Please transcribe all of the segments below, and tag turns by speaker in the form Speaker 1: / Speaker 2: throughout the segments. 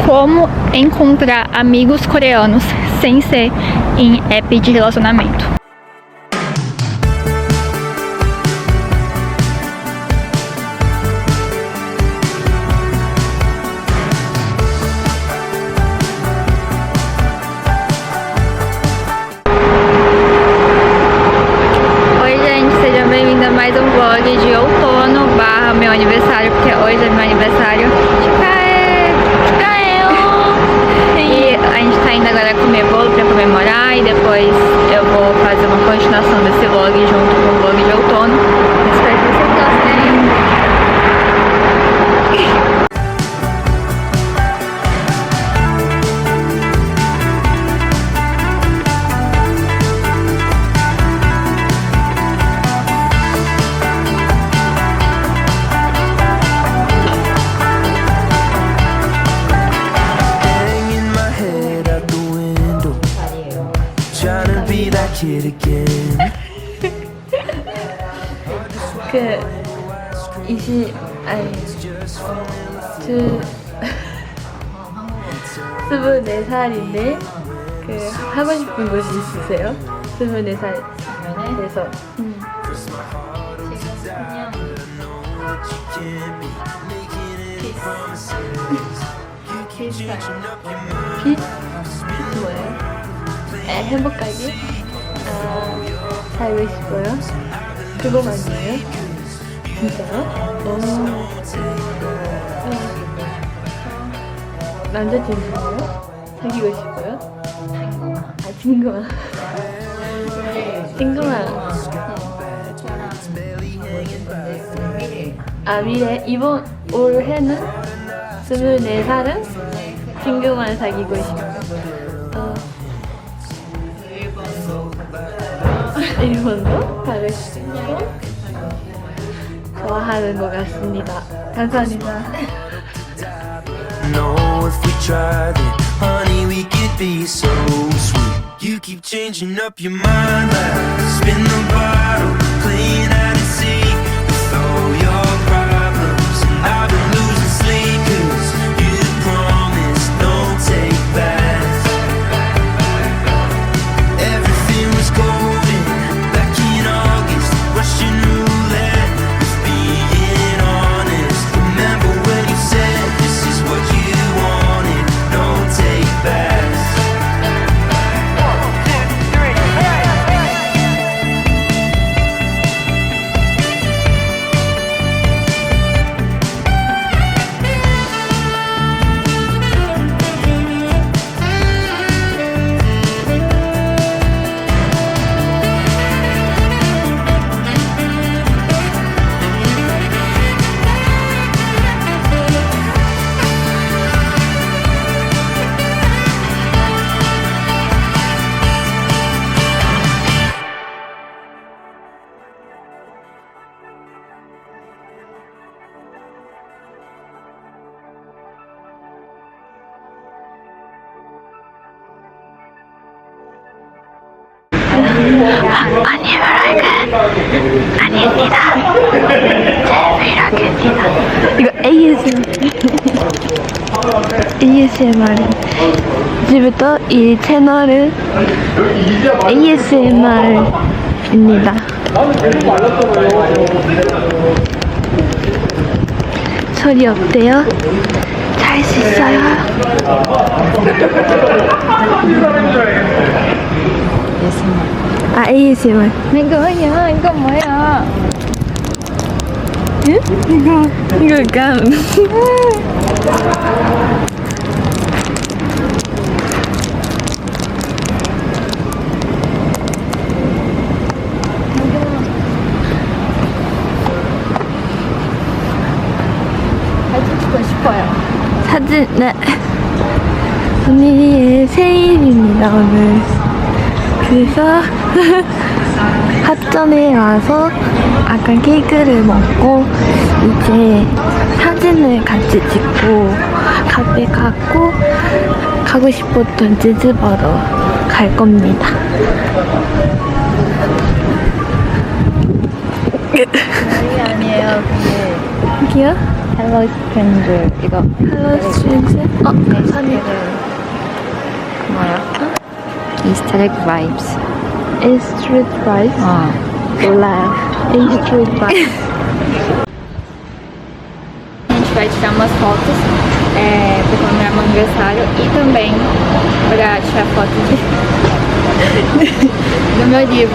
Speaker 1: Como encontrar amigos coreanos sem ser em app de relacionamento. Oi gente, sejam bem-vindos a mais um vlog de outono barra meu aniversário, porque hoje é meu aniversário. E a gente tá indo agora comer bolo pra comemorar e depois eu vou fazer uma continuação desse vlog junto com o vlog de outono. Espero que vocês gostem.
Speaker 2: Kid again.
Speaker 3: 그 24살인데 그 하고 싶은 곳이 있으세요? 24살 돼서 빛? 뭐예요? 행복하게? 살고 싶어요? 그거만이에요? 진짜요? 남자친구예요? 사귀고 싶어요? 친구만. 친구만. 미래? 이번 올해는 24살은 친구만 사귀고 싶어요. 일본도 가고 싶고 좋아하는 것 같습니다. 감사합니다.
Speaker 2: No, if we tried it, honey, we could be so sweet. You keep changing up your mind, like spin the bottle, playing hide and seek with all your problems. And I've been losing sleep 'cause you promised no take backs. Everything was golden back in August, Russian roulette with being honest. Remember when you said this is what you wanted, no take backs. 1, 2, 3,
Speaker 1: 아닙니다. 제 브이로그입니다. 이거 ASMR. 이제부터 이 채널은 ASMR입니다. 소리 어때요? 잘 수 있어요? ASMR. 이거 뭐야? 이거 뭐야? 응? 이거 감. 사진 찍고 싶어요. 사진, 네. 언니의 생일입니다, 오늘. 그래서 합전에 와서 아까 케이크를 먹고 이제 사진을 같이 찍고 카페 가고 싶었던 찌즈버러 갈 겁니다. 여기 아니에요, 여기요? Hello Stranger 이거
Speaker 3: 헬로 스트레이트. 감사합니다.
Speaker 1: 뭐야? Easter egg vibes.
Speaker 3: A street vibes.
Speaker 1: 몰라요.
Speaker 3: A street vibes.
Speaker 1: A gente vai tirar umas fotos para comemorar meu aniversário e também para tirar foto do meu livro,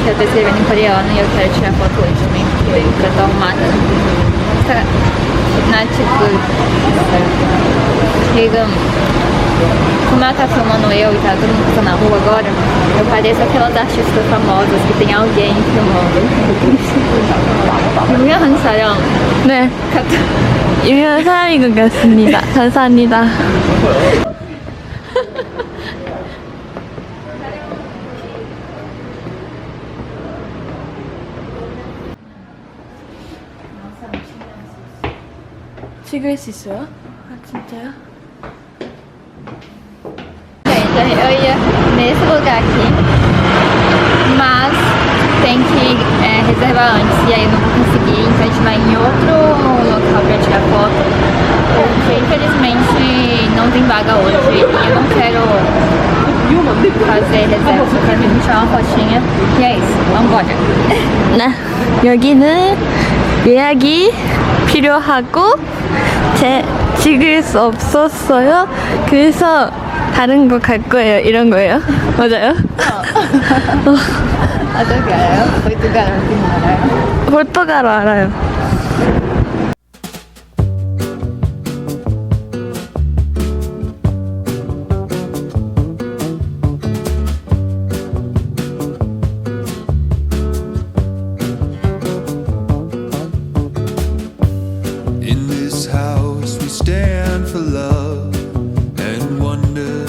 Speaker 1: que eu tô escrevendo em coreano, e eu quero tirar foto hoje também, porque eu tô arrumada. Chega, como ela tá filmando eu e tá todo mundo passando na rua agora, eu pareço aquelas artistas famosas que tem alguém filmando. 유명한 사람.
Speaker 3: 네. 유명한 사람인 것 같습니다. 감사합니다. 찍을 수 있어요? 아 진짜요?
Speaker 1: Gente, eu ia nesse lugar aqui, mas tem que reservar antes, e aí eu não vou conseguir, então a gente vai em outro local pra tirar foto, porque infelizmente não tem vaga hoje e eu não quero fazer reserva, só quero mesmo tirar uma fotinha, e é isso, vambora.
Speaker 3: 네. 여기는 예약이 필요하고 찍을 수 없었어요. 그래서 다른 거 갈 거예요. 이런 거예요. 맞아요?
Speaker 1: 어떻게 알아요? 포르투갈 어딘지 알아요?
Speaker 3: 포르투갈어 알아요.
Speaker 2: In this house we stand for love and wonder.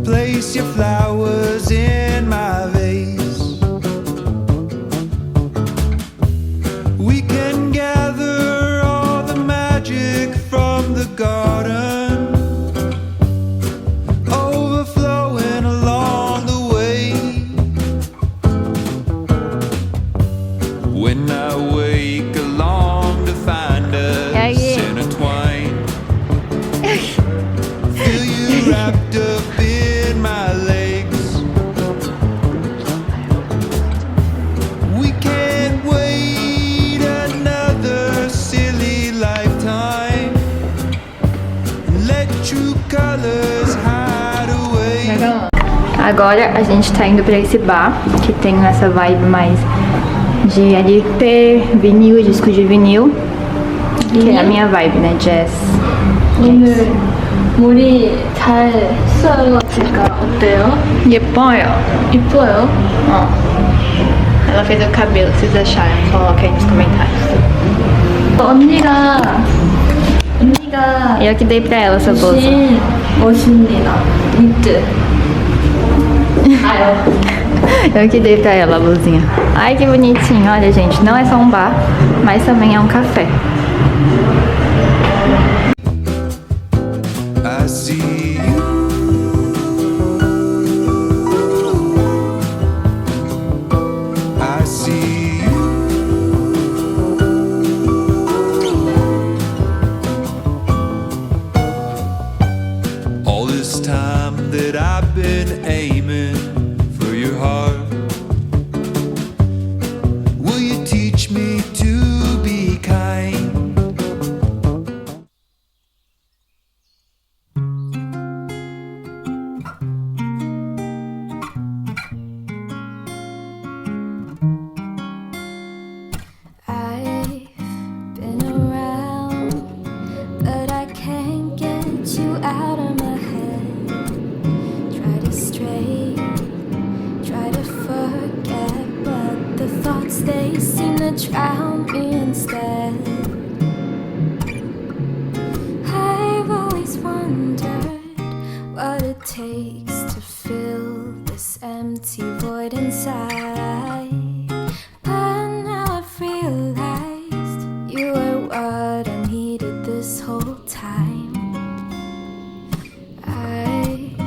Speaker 2: Place your flowers in my vase. We can gather all the magic from the garden, overflowing along the way. When I wake along to find us intertwined, feel you wrapped up in my legs. We can't wait another silly lifetime. Let true colors hide away.
Speaker 1: Agora a gente tá indo pra esse bar, que tem essa vibe mais de LP, vinil, disco de vinil, que é a minha vibe, né, jazz.
Speaker 3: 오늘 머리 잘 썰었을까? 어때요?
Speaker 1: 예뻐요.
Speaker 3: 이뻐요?
Speaker 1: Ela fez o cabelo, se vocês acharam, coloca aí nos comentários.
Speaker 3: 언니가
Speaker 1: Eu que dei pra ela essa blusa.
Speaker 3: 주신 멋입니다. 니트. 아유.
Speaker 1: Eu que dei pra ela a blusinha. Ai, que bonitinho. Olha, gente, não é só um bar, mas também é um café.
Speaker 2: I see you. I see you. All this time that I've been aiming for your heart. Will you teach me to be kind?
Speaker 4: I've been around, but I can't get you out of my head. Try to stray, try to forget, but the thoughts they seem to drown me instead. I've always wondered what it takes to fill this empty void inside. But now I've realized you were what I needed this whole time. I've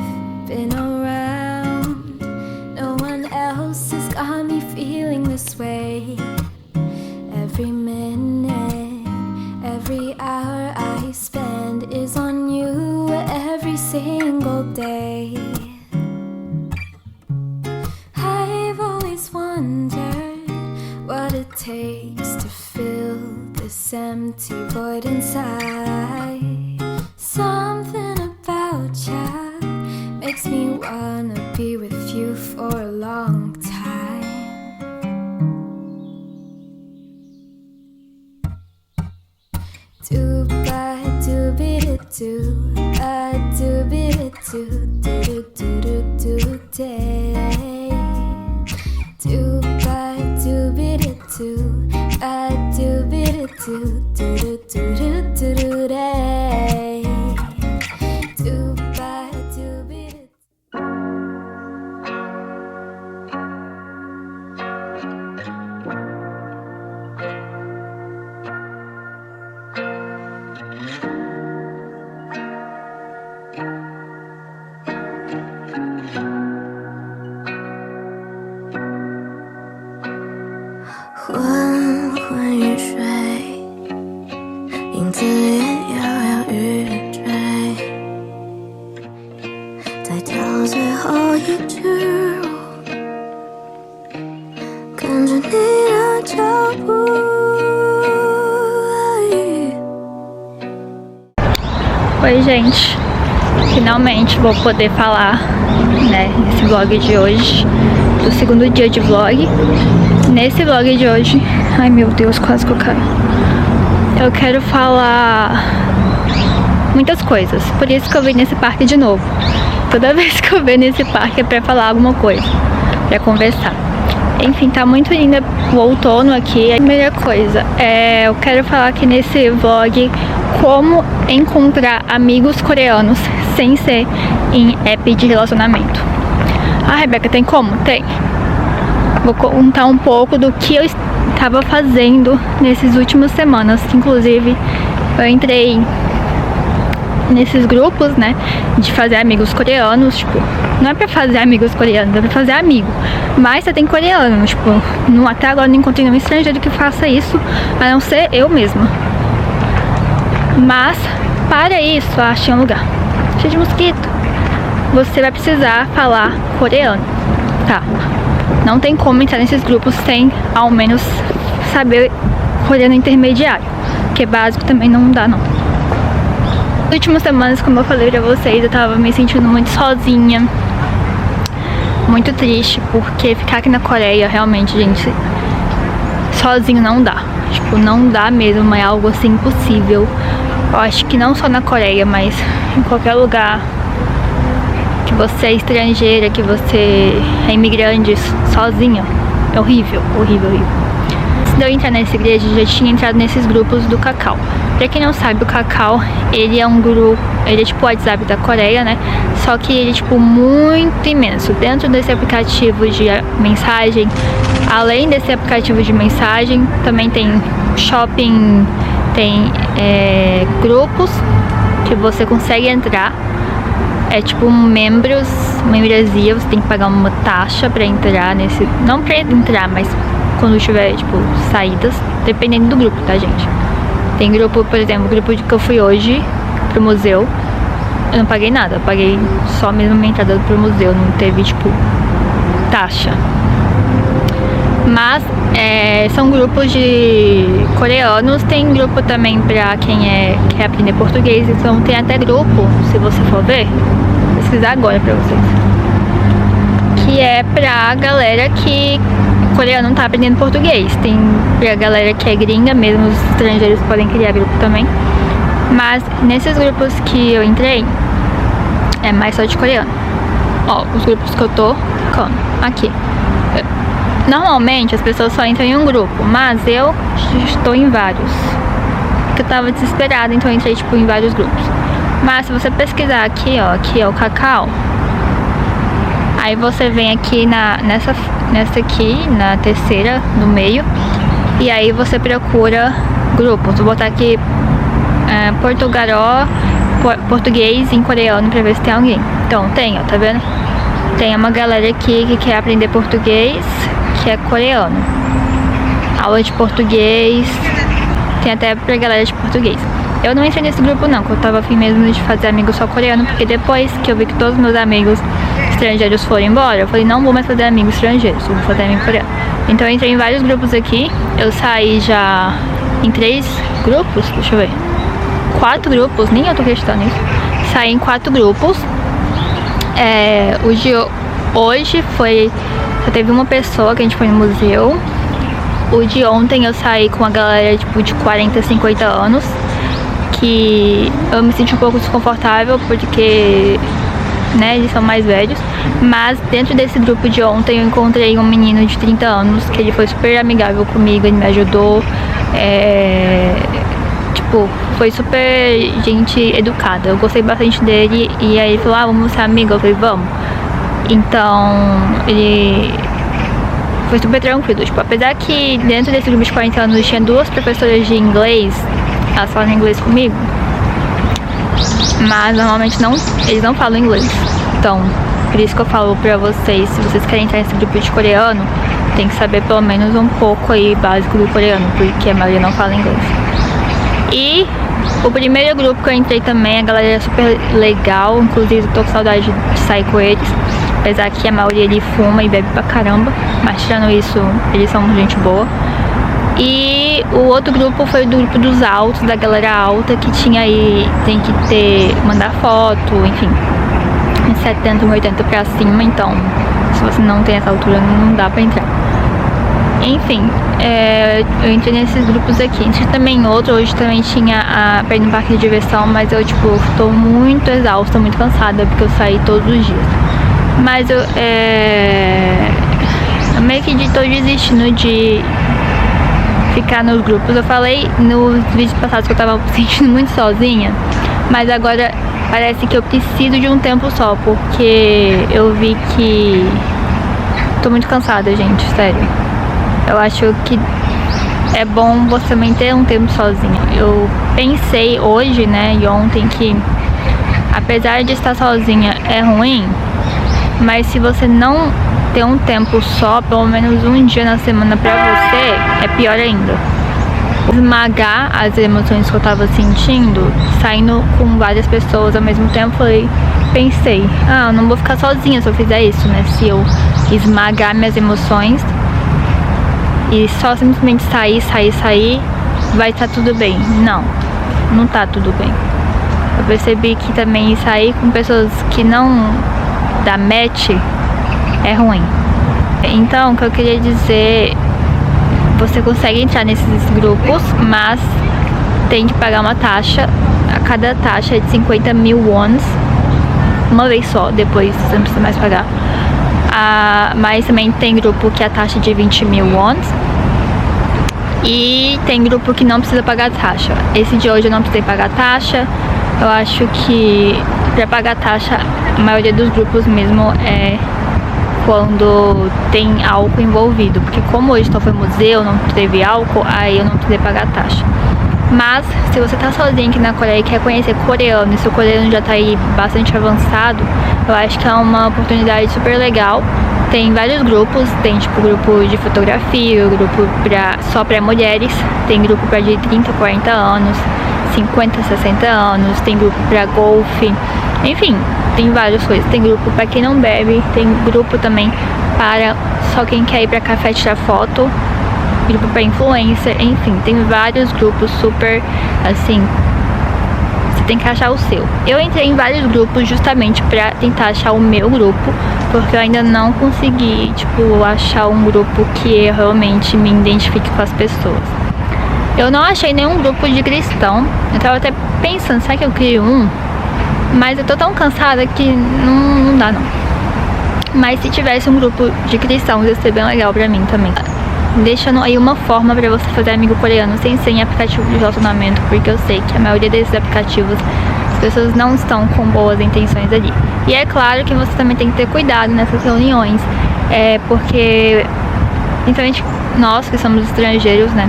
Speaker 4: been around, no one else has got me feeling this way. Every minute eyes on you every single day. I've always wondered what it takes to fill this empty void inside. Something about you makes me wanna be with you for a long time. Do ba do be do a do be do day. Do ba do be do a do be do day. Do ba do be.昏昏欲睡，影子里摇摇欲坠，在跳最后一支舞，跟着你的脚步。
Speaker 1: Oi, gente. Finalmente vou poder falar, né, nesse vlog de hoje, do segundo dia de vlog. Nesse vlog de hoje, ai meu Deus, quase que eu caio. Eu quero falar muitas coisas, por isso que eu vim nesse parque de novo. Toda vez que eu venho nesse parque é pra falar alguma coisa, pra conversar. Enfim, tá muito linda o outono aqui. A primeira coisa, eu quero falar aqui nesse vlog como encontrar amigos coreanos sem ser em app de relacionamento. Ah, Rebeca, tem como? Tem. Vou contar um pouco do que eu estava fazendo nessas últimas semanas. Inclusive, eu entrei nesses grupos, né, de fazer amigos coreanos. Tipo, não é pra fazer amigos coreanos, é pra fazer amigo. Mas você tem coreano, tipo, até agora não encontrei nenhum estrangeiro que faça isso, a não ser eu mesma. Mas, para isso, eu achei um lugar cheio de mosquito. Você vai precisar falar coreano, tá? Não tem como entrar nesses grupos sem, ao menos, saber coreano intermediário, que básico também não dá, não. Nas últimas semanas, como eu falei pra vocês, eu tava me sentindo muito sozinha, muito triste, porque ficar aqui na Coreia, realmente, gente, sozinho não dá. Tipo, não dá mesmo, é algo assim impossível. Eu acho que não só na Coreia, mas em qualquer lugar que você é estrangeira, que você é imigrante sozinha, é horrível, horrível, horrível. Antes de eu entrar nessa igreja, eu já tinha entrado nesses grupos do Kakao. Pra quem não sabe, o Kakao, ele é um grupo, ele é tipo o WhatsApp da Coreia, né? Só que ele é tipo muito imenso. Dentro desse aplicativo de mensagem, além desse aplicativo de mensagem, também tem shopping, tem grupos que você consegue entrar. É tipo membresia, você tem que pagar uma taxa pra entrar nesse... Não pra entrar, mas quando tiver, tipo, saídas, dependendo do grupo, tá, gente? Tem grupo, por exemplo, o grupo que eu fui hoje pro museu, eu não paguei nada, eu paguei só mesmo a minha entrada pro museu, não teve, tipo, taxa. Mas são grupos de coreanos, tem grupo também pra quem quer aprender português, então tem até grupo, se você for ver, vou pesquisar agora pra vocês, que é pra galera que coreano não tá aprendendo português, tem pra galera que é gringa mesmo, os estrangeiros podem criar grupo também, mas nesses grupos que eu entrei, é mais só de coreano. Ó, os grupos que eu tô aqui. Normalmente as pessoas só entram em um grupo, mas eu estou em vários. Porque eu tava desesperada, então eu entrei tipo em vários grupos. Mas se você pesquisar aqui, ó, aqui é o Kakao. Aí você vem aqui nessa aqui, na terceira, no meio. E aí você procura grupos. Vou botar aqui português em coreano pra ver se tem alguém. Então tem, ó, tá vendo? Tem uma galera aqui que quer aprender português, que é coreano. Aula de português, tem até pra galera de português. Eu não entrei nesse grupo não, porque eu tava afim mesmo de fazer amigos só coreano, porque depois que eu vi que todos os meus amigos estrangeiros foram embora, eu falei, não vou mais fazer amigos estrangeiros, vou fazer amigo coreano. Então eu entrei em vários grupos aqui, eu saí já em 3 grupos, deixa eu ver, 4 grupos, nem eu tô acreditando nisso. Saí em 4 grupos. O de hoje foi, só teve uma pessoa que a gente foi no museu. O de ontem eu saí com uma galera tipo de 40, 50 anos, que eu me senti um pouco desconfortável porque, né, eles são mais velhos. Mas dentro desse grupo de ontem eu encontrei um menino de 30 anos que ele foi super amigável comigo, ele me ajudou, tipo, foi super gente educada, eu gostei bastante dele. E aí ele falou, vamos ser amigo, eu falei, vamos. Então ele foi super tranquilo, tipo, apesar que dentro desse grupo de 40 anos tinha 2 professoras de inglês, elas falam inglês comigo, mas normalmente eles não falam inglês. Então, por isso que eu falo pra vocês, se vocês querem entrar nesse grupo de coreano, tem que saber pelo menos um pouco aí básico do coreano, porque a maioria não fala inglês. E o primeiro grupo que eu entrei também, a galera é super legal, inclusive eu tô com saudade de sair com eles. Apesar que a maioria ali fuma e bebe pra caramba, mas tirando isso, eles são gente boa. E o outro grupo foi do grupo dos altos, da galera alta, que tinha aí, tem que mandar foto, enfim, em 70, 80 pra cima, então se você não tem essa altura não dá pra entrar. Enfim, eu entrei nesses grupos aqui. Entrei também em outro, hoje também tinha pra ir no parque de diversão, mas eu tipo, tô muito exausta, muito cansada, porque eu saí todos os dias. Mas eu meio que tô desistindo de ficar nos grupos. Eu falei nos vídeos passados que eu tava me sentindo muito sozinha, mas agora parece que eu preciso de um tempo só, porque eu vi que tô muito cansada, gente, sério. Eu acho que é bom você também ter um tempo sozinha. Eu pensei hoje, né, e ontem, que apesar de estar sozinha é ruim, mas se você não ter um tempo só, pelo menos um dia na semana pra você, é pior ainda. Esmagar as emoções que eu tava sentindo, saindo com várias pessoas ao mesmo tempo, pensei, eu não vou ficar sozinha se eu fizer isso, né? Se eu esmagar minhas emoções e só simplesmente sair, vai estar tudo bem. Não tá tudo bem. Eu percebi que também sair com pessoas que não dá match é ruim. Então, o que eu queria dizer, você consegue entrar nesses grupos, mas tem que pagar uma taxa. A cada taxa é de 50 mil wons, uma vez só, depois você não precisa mais pagar. Mas também tem grupo que a taxa é de 20 mil wons. E tem grupo que não precisa pagar taxa. Esse de hoje eu não precisei pagar taxa. Eu acho que pra pagar taxa, a maioria dos grupos mesmo é quando tem álcool envolvido, porque como hoje só foi museu, não teve álcool, aí eu não precisei pagar taxa. Mas se você tá sozinho aqui na Coreia e quer conhecer coreano, e se o coreano já tá aí bastante avançado, eu acho que é uma oportunidade super legal. Tem vários grupos, tem tipo grupo de fotografia, grupo só pra mulheres, tem grupo pra de 30, 40 anos, 50, 60 anos, tem grupo pra golfe, enfim, tem várias coisas. Tem grupo pra quem não bebe, tem grupo também para só quem quer ir pra café tirar foto, grupo pra influencer, enfim, tem vários grupos super, assim, você tem que achar o seu. Eu entrei em vários grupos justamente pra tentar achar o meu grupo, porque eu ainda não consegui, tipo, achar um grupo que eu realmente me identifique com as pessoas. Eu não achei nenhum grupo de cristão. Eu tava até pensando, será que eu crio um? Mas eu tô tão cansada que não dá não. Mas se tivesse um grupo de cristãos, ia ser bem legal pra mim também. Deixando aí uma forma pra você fazer amigo coreano sem ser em aplicativo de relacionamento, porque eu sei que a maioria desses aplicativos as pessoas não estão com boas intenções ali. E é claro que você também tem que ter cuidado nessas reuniões, porque principalmente nós que somos estrangeiros, né,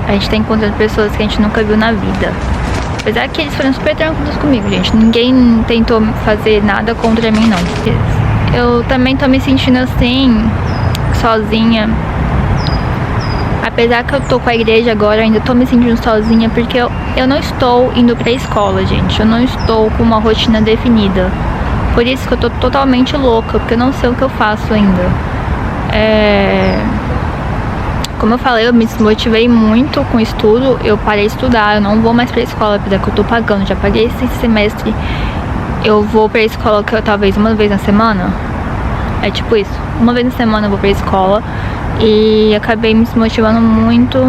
Speaker 1: a gente tá encontrando pessoas que a gente nunca viu na vida. Apesar que eles foram super tranquilos comigo, gente. Ninguém tentou fazer nada contra mim, não. Eu também tô me sentindo assim, sozinha. apesar que eu tô com a igreja agora, eu ainda tô me sentindo sozinha, porque eu não estou indo pra escola, gente. Eu não estou com uma rotina definida. Por isso que eu tô totalmente louca, porque eu não sei o que eu faço ainda. Como eu falei, eu me desmotivei muito com o estudo. Eu parei de estudar, eu não vou mais pra escola, apesar que eu tô pagando. Já paguei esse semestre. Eu vou pra escola talvez uma vez na semana. É tipo isso, uma vez na semana eu vou pra escola. E acabei me desmotivando muito.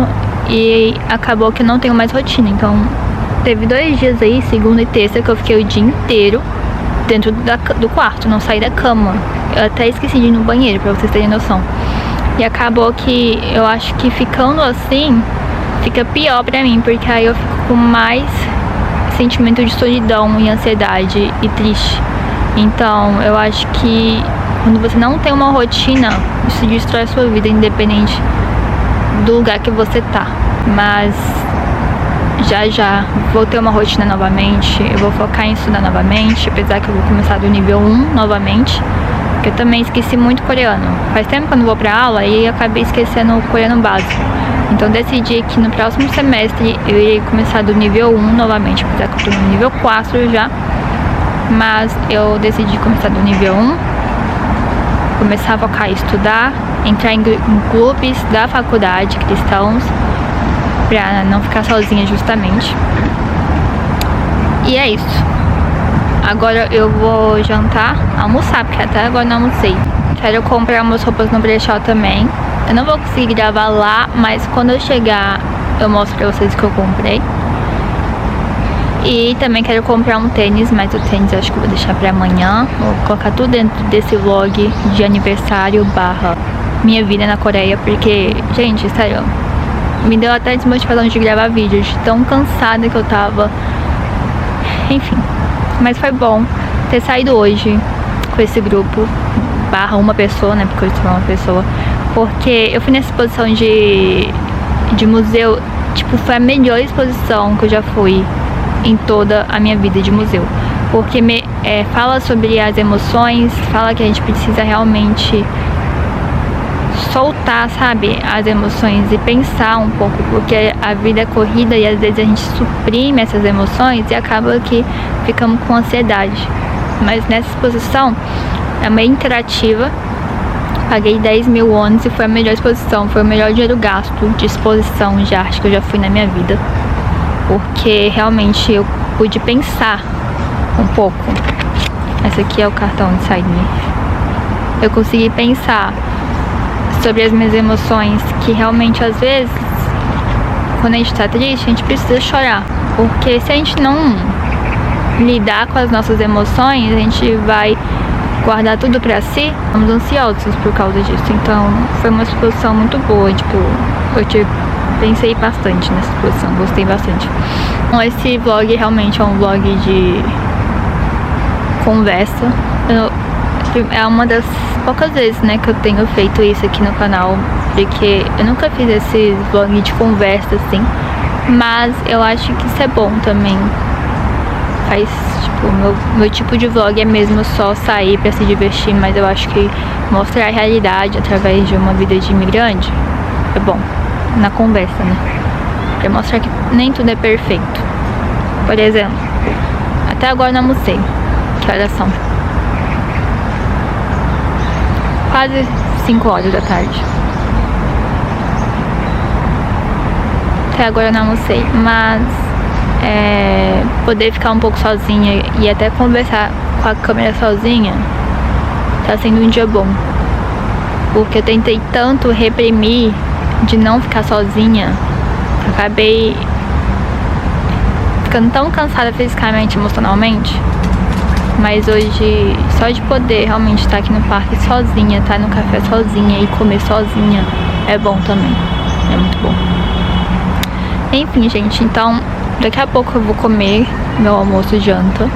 Speaker 1: E acabou que eu não tenho mais rotina. Então teve 2 dias aí, segunda e terça, que eu fiquei o dia inteiro dentro do quarto, não saí da cama. Eu até esqueci de ir no banheiro, pra vocês terem noção. E acabou que eu acho que ficando assim fica pior pra mim, porque aí eu fico com mais sentimento de solidão e ansiedade e triste. Então eu acho que quando você não tem uma rotina, isso destrói a sua vida, independente do lugar que você tá. Mas já vou ter uma rotina novamente, eu vou focar em estudar novamente, apesar que eu vou começar do nível 1 novamente, porque eu também esqueci muito coreano. Faz tempo que eu não vou pra aula e acabei esquecendo o coreano básico. Então decidi que no próximo semestre eu irei começar do nível 1 novamente, apesar que eu tô no nível 4 já. Mas eu decidi começar do nível 1, começar a focar em estudar, entrar em clubes da faculdade cristãos, pra não ficar sozinha justamente. E é isso. Agora eu vou jantar, almoçar, porque até agora não almocei. Quero comprar umas roupas no brechó também. Eu não vou conseguir gravar lá, mas quando eu chegar eu mostro pra vocês o que eu comprei. E também quero comprar um tênis, mas o tênis eu acho que eu vou deixar pra amanhã. Vou colocar tudo dentro desse vlog de aniversário / minha vida na Coreia, porque, gente, sério, me deu até desmotivação de gravar vídeos, de tão cansada que eu tava. Enfim, mas foi bom ter saído hoje com esse grupo / uma pessoa, né, porque eu sou uma pessoa. Porque eu fui nessa exposição de museu, tipo, foi a melhor exposição que eu já fui em toda a minha vida de museu. Porque fala sobre as emoções, fala que a gente precisa realmente soltar, sabe, as emoções e pensar um pouco, porque a vida é corrida e às vezes a gente suprime essas emoções e acaba que ficamos com ansiedade. Mas nessa exposição é meio interativa. Paguei 10 mil won e foi a melhor exposição, foi o melhor dinheiro gasto de exposição de arte que eu já fui na minha vida. Porque realmente eu pude pensar um pouco. Esse aqui é o cartão de Inside Me. Eu consegui pensar sobre as minhas emoções, que realmente às vezes quando a gente tá triste, a gente precisa chorar. Porque se a gente não lidar com as nossas emoções, a gente vai guardar tudo pra si. Estamos ansiosos por causa disso. Então foi uma exposição muito boa, tipo, pensei bastante nessa exposição, gostei bastante. Então, esse vlog realmente é um vlog de conversa. É uma das poucas vezes, né, que eu tenho feito isso aqui no canal, porque eu nunca fiz esse vlog de conversa assim, mas eu acho que isso é bom também. Faz, tipo, meu tipo de vlog é mesmo só sair pra se divertir, mas eu acho que mostrar a realidade através de uma vida de imigrante é bom, na conversa, né? Pra mostrar que nem tudo é perfeito. Por exemplo, até agora não almocei. Que horas são? Quase 5 horas da tarde. Até agora eu não almocei, mas poder ficar um pouco sozinha e até conversar com a câmera sozinha tá sendo um dia bom. Porque eu tentei tanto reprimir de não ficar sozinha, acabei ficando tão cansada fisicamente, emocionalmente. Mas hoje, só de poder realmente estar aqui no parque sozinha, estar no café sozinha e comer sozinha, é bom também. É muito bom. Enfim, gente, então daqui a pouco eu vou comer meu almoço e janta.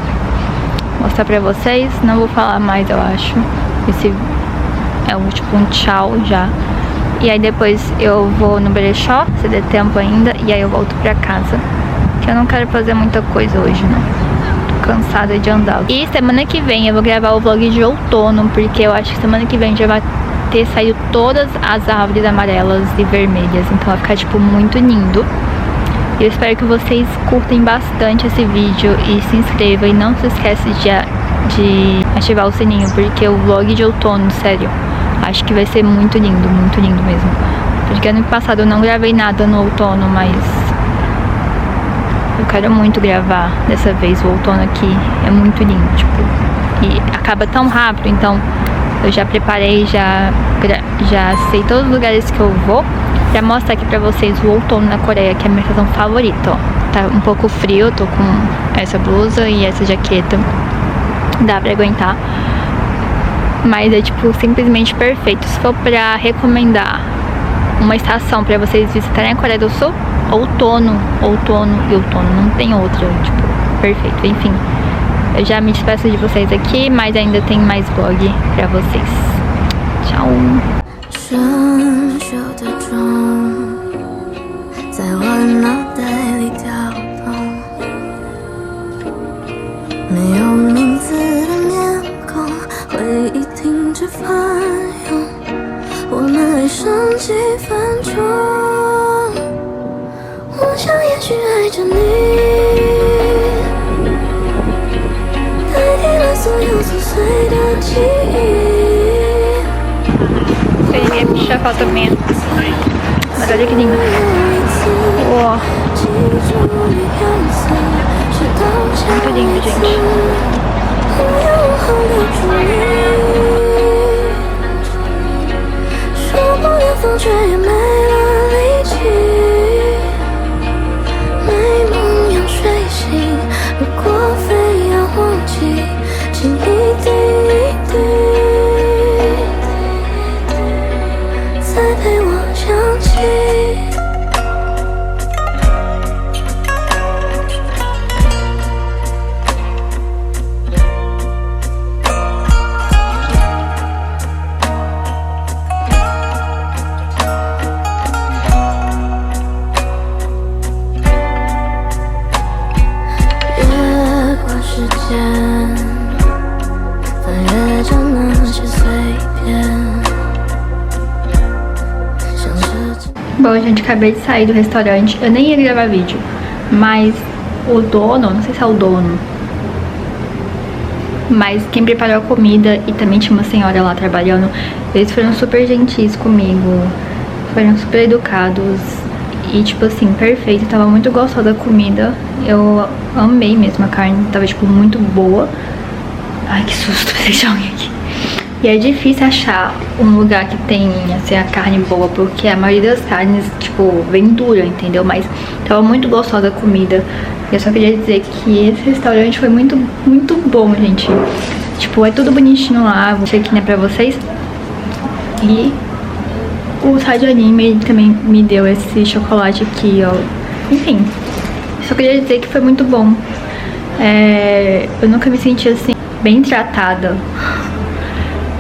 Speaker 1: Mostrar pra vocês. Não vou falar mais, eu acho. Esse é tipo um tchau já. E aí depois eu vou no brechó, se der tempo ainda. E aí eu volto pra casa, que eu não quero fazer muita coisa hoje, não. Tô cansada de andar. E semana que vem eu vou gravar o vlog de outono, porque eu acho que semana que vem já vai ter saído todas as árvores amarelas e vermelhas. Então vai ficar, tipo, muito lindo. Eu espero que vocês curtem bastante esse vídeo e se inscrevam. E não se esqueça de ativar o sininho, porque o vlog de outono, sério, acho que vai ser muito lindo mesmo. Porque ano passado eu não gravei nada no outono, mas eu quero muito gravar dessa vez. O outono aqui é muito lindo, tipo, e acaba tão rápido, então eu já preparei, já sei todos os lugares que eu vou pra mostrar aqui pra vocês o outono na Coreia, que é a minha estação favorita, ó. Tá um pouco frio, eu tô com essa blusa e essa jaqueta, dá pra aguentar, mas é, tipo, simplesmente perfeito. Se for pra recomendar uma estação pra vocês visitarem a Coreia do Sul, outono e outono, não tem outra, tipo, perfeito. Enfim, eu já me despeço de vocês aqui, mas ainda tem mais vlog pra vocês. Tchau!
Speaker 4: 生锈的钟在我脑袋里跳动，没有名字的面孔，回忆停止翻涌，我们爱上几分钟。我想也许爱着你，代替了所有琐碎的记忆。
Speaker 1: Peguei a bicha falta minha. Mas olha que lindo. Uou. Muito lindo, gente. Bom, gente, acabei de sair do restaurante. Eu nem ia gravar vídeo, mas o dono, não sei se é o dono, mas quem preparou a comida e também tinha uma senhora lá trabalhando, eles foram super gentis comigo, foram super educados e, tipo assim, perfeito. Tava muito gostosa a comida, eu amei mesmo a carne, tava, tipo, muito boa. Ai, que susto, vocês alguém aqui. E é difícil achar um lugar que tem, assim, a carne boa, porque a maioria das carnes, tipo, vem dura, entendeu? Mas tava muito gostosa a comida. Eu só queria dizer que esse restaurante foi muito bom, gente. Tipo, é tudo bonitinho lá, vou deixar aqui, né, pra vocês. E o site de anime também me deu esse chocolate aqui, ó. Enfim, só queria dizer que foi muito bom. Eu nunca me senti, assim, bem tratada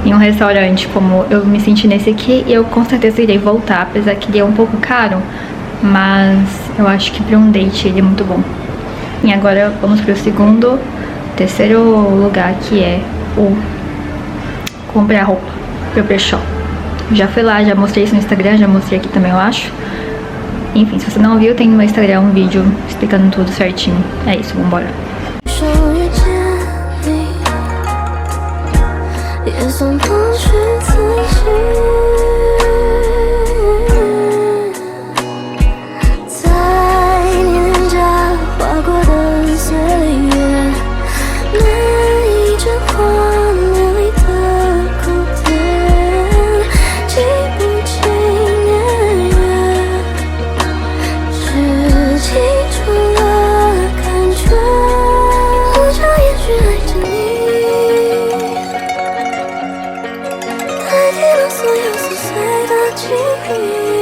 Speaker 1: em um restaurante como eu me senti nesse aqui. E eu com certeza irei voltar, apesar que ele é um pouco caro, mas eu acho que para um date ele é muito bom. E agora vamos para o terceiro lugar, que é o comprar roupa pro brechó. Já fui lá, já mostrei isso no Instagram, já mostrei aqui também, eu acho. Enfim, se você não viu, tem no Instagram um vídeo explicando tudo certinho. É isso, vambora.
Speaker 4: 也算不是自己，在你脸颊划过的岁月，每一枝花美丽的枯点，记不清年月，只记住了感觉。我想也许爱着你。 所有琐碎的记忆。